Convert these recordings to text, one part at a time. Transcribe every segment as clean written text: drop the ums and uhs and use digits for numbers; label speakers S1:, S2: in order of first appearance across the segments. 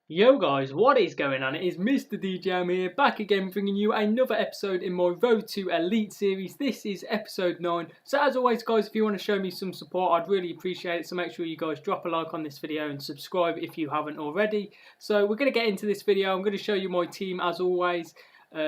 S1: Yo guys, what is going on? It is Mr. DJM here, back again bringing you another episode in my Road to Elite series. This is episode 9. So as always guys, if you want to show me some support, I'd really appreciate it. So make sure you guys drop a like on this video and subscribe if you haven't already. So we're going to get into this video. I'm going to show you my team as always.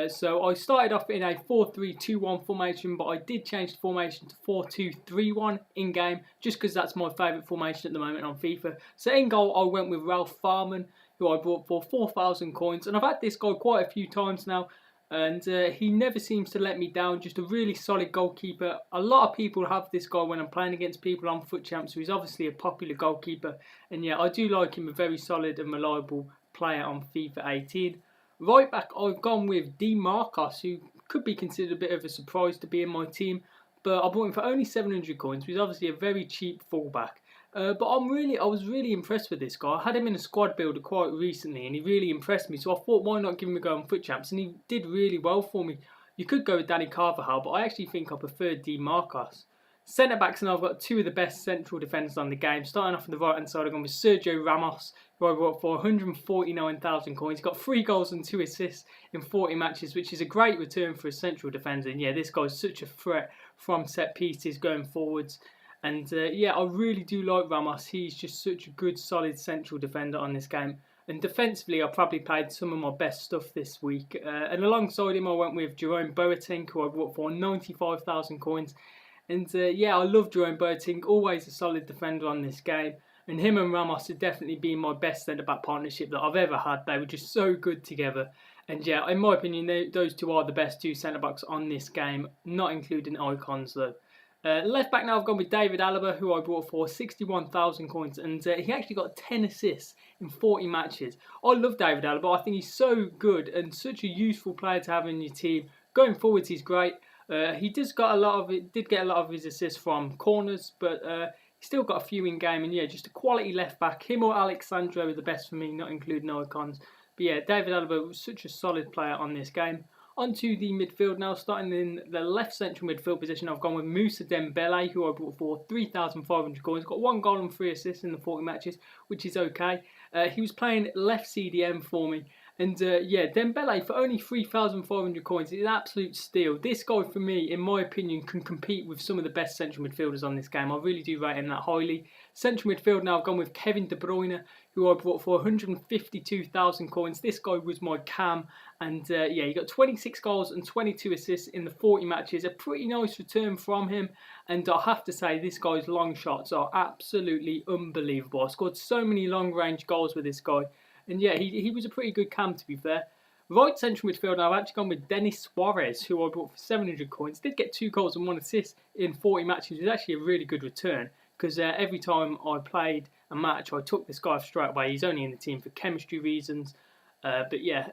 S1: So I started off in a 4-3-2-1 formation, but I did change the formation to 4-2-3-1 in game, just because that's my favourite formation at the moment on FIFA. So in goal I went with Ralph Farman, who I bought for 4,000 coins, and I've had this guy quite a few times now, and he never seems to let me down. Just a really solid goalkeeper. A lot of people have this guy when I'm playing against people on Foot Champs, so he's obviously a popular goalkeeper, and yeah, I do like him, a very solid and reliable player on FIFA 18. Right back, I've gone with Marcos, who could be considered a bit of a surprise to be in my team, but I bought him for only 700 coins. He's obviously a very cheap fullback. But I was really impressed with this guy. I had him in a squad builder quite recently, and he really impressed me. So I thought, why not give him a go on Foot Champs? And he did really well for me. You could go with Danny Carvajal, but I actually think I prefer Marcos. Centre backs, and I've got two of the best central defenders on the game. Starting off on the right hand side, I've gone with Sergio Ramos, who I bought for 149,000 coins. He's got 3 goals and 2 assists in 40 matches, which is a great return for a central defender. And yeah, this guy's such a threat from set pieces going forwards. And yeah, I really do like Ramos. He's just such a good, solid central defender on this game. And defensively, I probably played some of my best stuff this week. And alongside him, I went with Jerome Boateng, who I bought for 95,000 coins. And yeah, I love Jerome Boateng, always a solid defender on this game. And him and Ramos have definitely been my best centre-back partnership that I've ever had. They were just so good together. And yeah, in my opinion, those two are the best two centre-backs on this game, not including icons though. Left back now, I've gone with David Alaba, who I bought for 61,000 coins, and he actually got 10 assists in 40 matches. I love David Alaba. I think he's so good and such a useful player to have in your team. Going forwards, he's great. He did get a lot of his assists from corners, but he's still got a few in game. And yeah, just a quality left back. Him or Alexandro are the best for me, not including icons. But yeah, David Alaba was such a solid player on this game. Onto the midfield now, starting in the left central midfield position, I've gone with Moussa Dembele, who I bought for 3,500 coins. Got 1 goal and 3 assists in the 40 matches, which is okay. He was playing left CDM for me. And yeah, Dembele for only 3,500 coins is an absolute steal. This guy, for me, in my opinion, can compete with some of the best central midfielders on this game. I really do rate him that highly. Central midfield now, I've gone with Kevin De Bruyne, who I bought for 152,000 coins. This guy was my cam. And yeah, he got 26 goals and 22 assists in the 40 matches. A pretty nice return from him. And I have to say, this guy's long shots are absolutely unbelievable. I scored so many long-range goals with this guy. And yeah, he was a pretty good cam, to be fair. Right central midfield, now I've actually gone with Denis Suarez, who I bought for 700 coins. Did get 2 goals and 1 assist in 40 matches. It was actually a really good return, because every time I played a match, I took this guy straight away. He's only in the team for chemistry reasons. But yeah,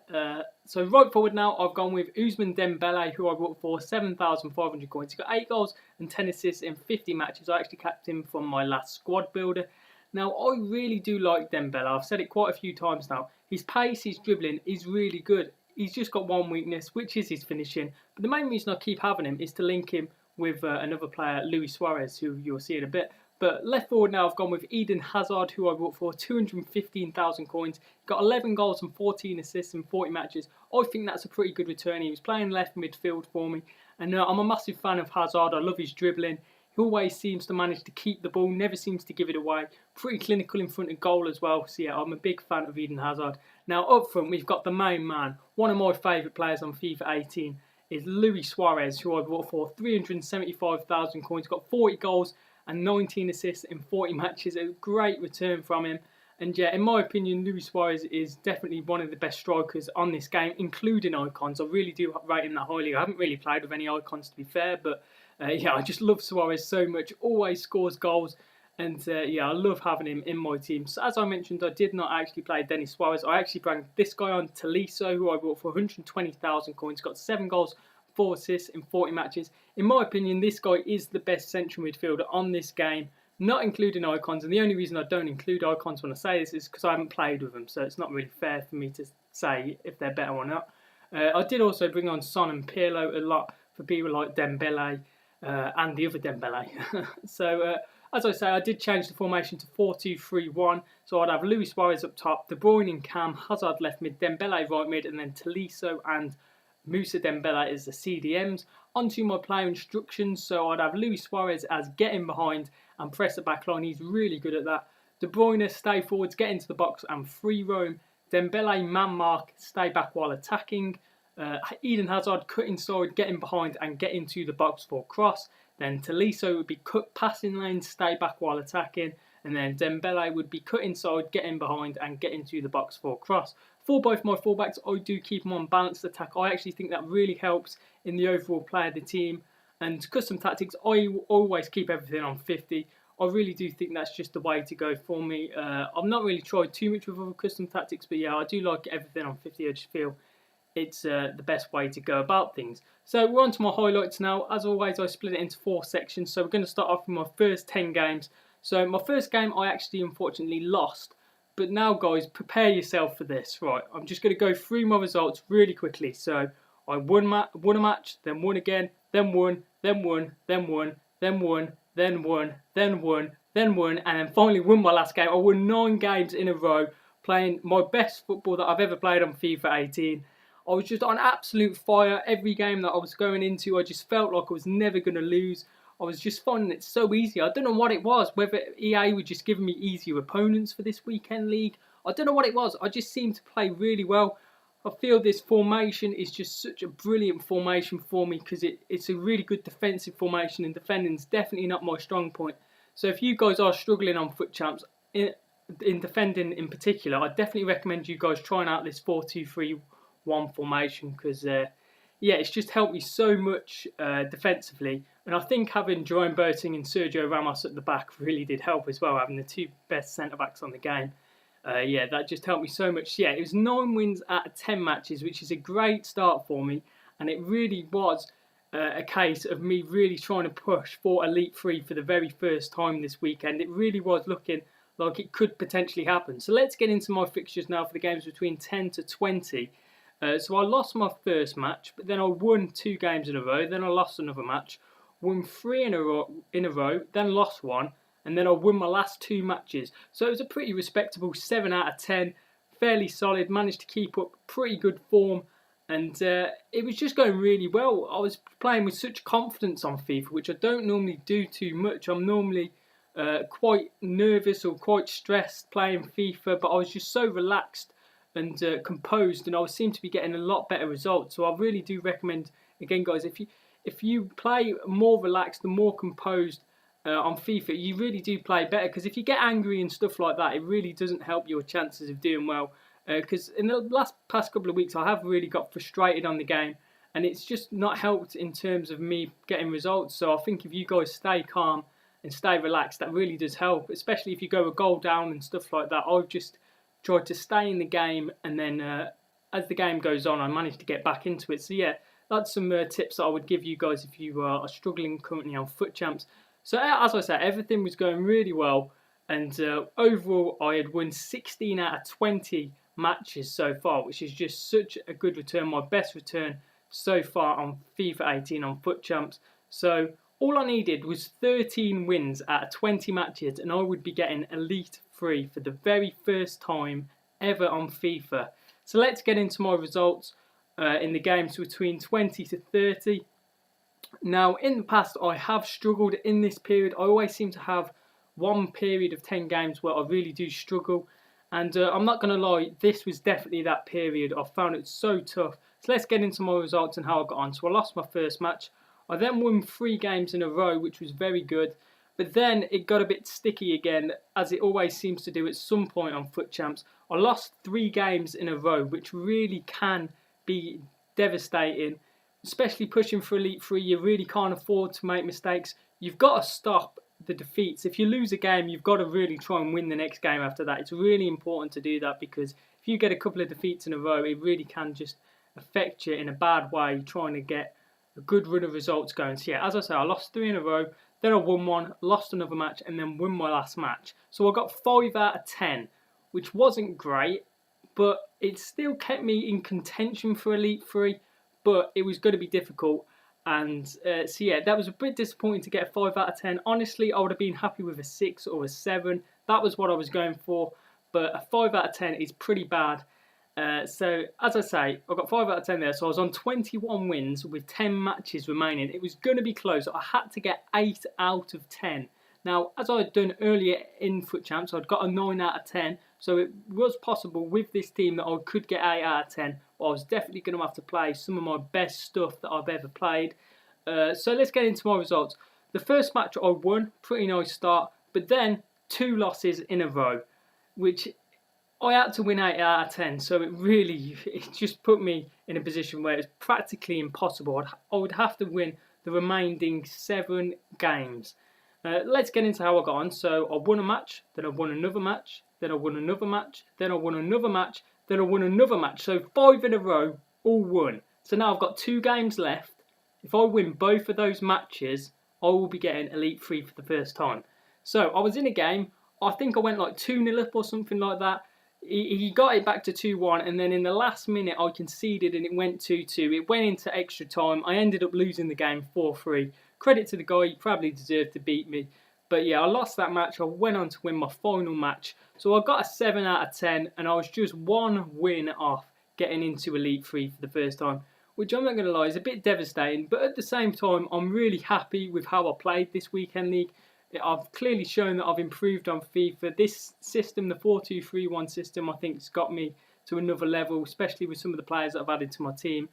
S1: so right forward now, I've gone with Ousmane Dembele, who I bought for 7,500 coins. He got 8 goals and 10 assists in 50 matches. I actually capped him from my last squad builder. Now, I really do like Dembele. I've said it quite a few times now. His pace, his dribbling is really good. He's just got one weakness, which is his finishing. But the main reason I keep having him is to link him with another player, Luis Suarez, who you'll see in a bit. But left forward now, I've gone with Eden Hazard, who I bought for 215,000 coins. Got 11 goals and 14 assists in 40 matches. I think that's a pretty good return. He was playing left midfield for me. And I'm a massive fan of Hazard. I love his dribbling. He always seems to manage to keep the ball, never seems to give it away. Pretty clinical in front of goal as well. So yeah, I'm a big fan of Eden Hazard. Now up front, we've got the main man. One of my favourite players on FIFA 18 is Luis Suarez, who I bought for 375,000 coins. Got 40 goals and 19 assists in 40 matches. A great return from him. And yeah, in my opinion, Luis Suarez is definitely one of the best strikers on this game, including icons. I really do rate him that highly. I haven't really played with any icons, to be fair, but yeah, I just love Suarez so much. Always scores goals. And yeah, I love having him in my team. So as I mentioned, I did not actually play Denis Suarez. I actually brought this guy on, Tolisso, who I bought for 120,000 coins. Got 7 goals, 4 assists in 40 matches. In my opinion, this guy is the best central midfielder on this game, not including icons. And the only reason I don't include icons when I say this is because I haven't played with them. So it's not really fair for me to say if they're better or not. I did also bring on Son and Pirlo a lot for people like Dembele and the other Dembele. So as I say, I did change the formation to 4-2-3-1. So I'd have Luis Suarez up top, De Bruyne in cam, Hazard left mid, Dembele right mid, and then Tolisso and Moussa Dembele as the CDMs. Onto my player instructions, so I'd have Luis Suarez as get in behind and press the back line. He's really good at that. De Bruyne, stay forwards, get into the box and free roam. Dembele, man mark, stay back while attacking. Eden Hazard, cut inside, get in behind and get into the box for cross. Then Tolisso would be cut passing lane, stay back while attacking. And then Dembele would be cut inside, get in behind and get into the box for cross. For both my fullbacks, I do keep them on balanced attack. I actually think that really helps in the overall play of the team. And custom tactics, I always keep everything on 50. I really do think that's just the way to go for me. I've not really tried too much with other custom tactics, but yeah, I do like everything on 50. I just feel it's the best way to go about things. So we're on to my highlights now. As always, I split it into 4 sections. So we're going to start off with my first 10 games. So my first game, I actually unfortunately lost. But now, guys, prepare yourself for this. Right, I'm just going to go through my results really quickly. So I won a match, then won again, then won, then won, then won, then won, then won, then won, then won, and then finally won my last game. I won 9 games in a row, playing my best football that I've ever played on FIFA 18. I was just on absolute fire. Every game that I was going into, I just felt like I was never going to lose. I was just finding it so easy. I don't know what it was, whether EA were just giving me easier opponents for this weekend league. I don't know what it was. I just seemed to play really well. I feel this formation is just such a brilliant formation for me because it's a really good defensive formation, and defending is definitely not my strong point. So if you guys are struggling on FUT Champs, in defending in particular, I definitely recommend you guys trying out this 4-2-3-1 formation because yeah, it's just helped me so much defensively. And I think having Jerome Boateng and Sergio Ramos at the back really did help as well, having the 2 best centre-backs on the game. Yeah, that just helped me so much. Yeah, it was 9 wins out of 10 matches, which is a great start for me. And it really was a case of me really trying to push for Elite 3 for the very first time this weekend. It really was looking like it could potentially happen. So let's get into my fixtures now for the games between 10 to 20. So I lost my first match, but then I won 2 games in a row. Then I lost another match, won 3 in a row, then lost 1. And then I won my last 2 matches. So it was a pretty respectable 7 out of 10. Fairly solid. Managed to keep up pretty good form. And it was just going really well. I was playing with such confidence on FIFA, which I don't normally do too much. I'm normally quite nervous or quite stressed playing FIFA. But I was just so relaxed and composed. And I seemed to be getting a lot better results. So I really do recommend, again, guys, if you play more relaxed and more composed, on FIFA, you really do play better, because if you get angry and stuff like that, it really doesn't help your chances of doing well. Because in the past couple of weeks, I have really got frustrated on the game, and it's just not helped in terms of me getting results. So I think if you guys stay calm and stay relaxed, that really does help, especially if you go a goal down and stuff like that. I've just tried to stay in the game, and then as the game goes on, I managed to get back into it. So yeah, that's some tips that I would give you guys if you are struggling currently on FUT Champs. So as I said, everything was going really well, and overall I had won 16 out of 20 matches so far, which is just such a good return, my best return so far on FIFA 18 on FUT Champs. So all I needed was 13 wins out of 20 matches, and I would be getting Elite 3 for the very first time ever on FIFA. So let's get into my results in the games between 20 to 30. Now, in the past, I have struggled in this period. I always seem to have one period of 10 games where I really do struggle. And I'm not going to lie, this was definitely that period. I found it so tough. So let's get into my results and how I got on. So I lost my first match. I then won 3 games in a row, which was very good. But then it got a bit sticky again, as it always seems to do at some point on FUT Champs. I lost 3 games in a row, which really can be devastating. Especially pushing for Elite 3, you really can't afford to make mistakes. You've got to stop the defeats. If you lose a game, you've got to really try and win the next game after that. It's really important to do that, because if you get a couple of defeats in a row, it really can just affect you in a bad way, trying to get a good run of results going. So yeah, as I say, I lost 3 in a row, then I won 1, lost another match, and then won my last match. So I got 5 out of 10, which wasn't great, but it still kept me in contention for Elite 3. But it was going to be difficult, And so yeah, that was a bit disappointing to get a 5 out of 10. Honestly, I would have been happy with a 6 or a 7. That was what I was going for. But a 5 out of 10 is pretty bad. So as I say, I got 5 out of 10 there. So I was on 21 wins with 10 matches remaining. It was going to be close. I had to get 8 out of 10. Now, as I had done earlier in Foot Champs, I'd got a 9 out of 10. So it was possible with this team that I could get 8 out of 10. But I was definitely going to have to play some of my best stuff that I've ever played. So let's get into my results. The first match I won, pretty nice start. But then 2 losses in a row, which I had to win 8 out of 10. So it just put me in a position where it's practically impossible. I would have to win the remaining 7 games. Let's get into how I got on. So I won a match, then I won another match, then I won another match, then I won another match, then I won another match. So 5 in a row, all won. So now I've got 2 games left. If I win both of those matches, I will be getting Elite 3 for the first time. So I was in a game. I think I went like 2-0 up or something like that. He got it back to 2-1, and then in the last minute I conceded and it went 2-2. It went into extra time. I ended up losing the game 4-3. Credit to the guy, he probably deserved to beat me. But yeah, I lost that match. I went on to win my final match. So I got a 7 out of 10, and I was just 1 win off getting into Elite 3 for the first time, which I'm not going to lie is a bit devastating. But at the same time, I'm really happy with how I played this weekend league. I've clearly shown that I've improved on FIFA. This system, the 4-2-3-1 system, I think has got me to another level, especially with some of the players that I've added to my team.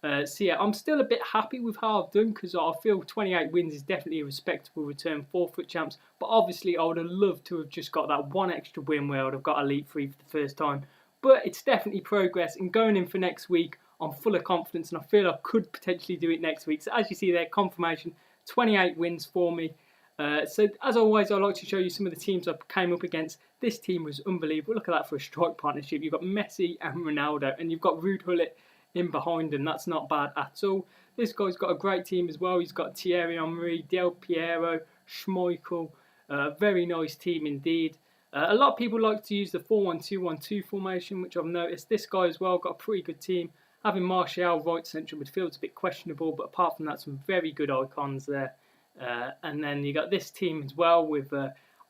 S1: So yeah, I'm still a bit happy with how I've done because I feel 28 wins is definitely a respectable return for Foot Champs. But obviously, I would have loved to have just got that 1 extra win where I would have got Elite 3 for the first time. But it's definitely progress, and going in for next week, I'm full of confidence, and I feel I could potentially do it next week. So as you see there, confirmation, 28 wins for me. So as always, I like to show you some of the teams I came up against. This team was unbelievable. Look at that for a strike partnership. You've got Messi and Ronaldo, and you've got Ruud Gullit in behind them. That's not bad at all. This guy's got a great team as well. He's got Thierry Henry, Del Piero, Schmeichel. Very nice team indeed. A lot of people like to use the 4-1-2-1-2 formation, which I've noticed. This guy as well got a pretty good team. Having Martial right central midfield's a bit questionable, but apart from that, some very good icons there. And then you got this team as well with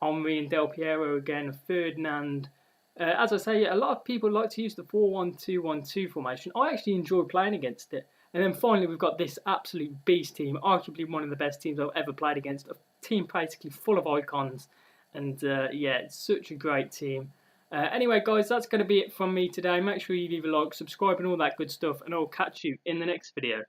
S1: Henry and Del Piero again, Ferdinand. As I say, a lot of people like to use the 4-1-2-1-2 formation. I actually enjoy playing against it. And then finally, we've got this absolute beast team, arguably one of the best teams I've ever played against. A team basically full of icons. And yeah, it's such a great team. Anyway, guys, that's going to be it from me today. Make sure you leave a like, subscribe, and all that good stuff. And I'll catch you in the next video.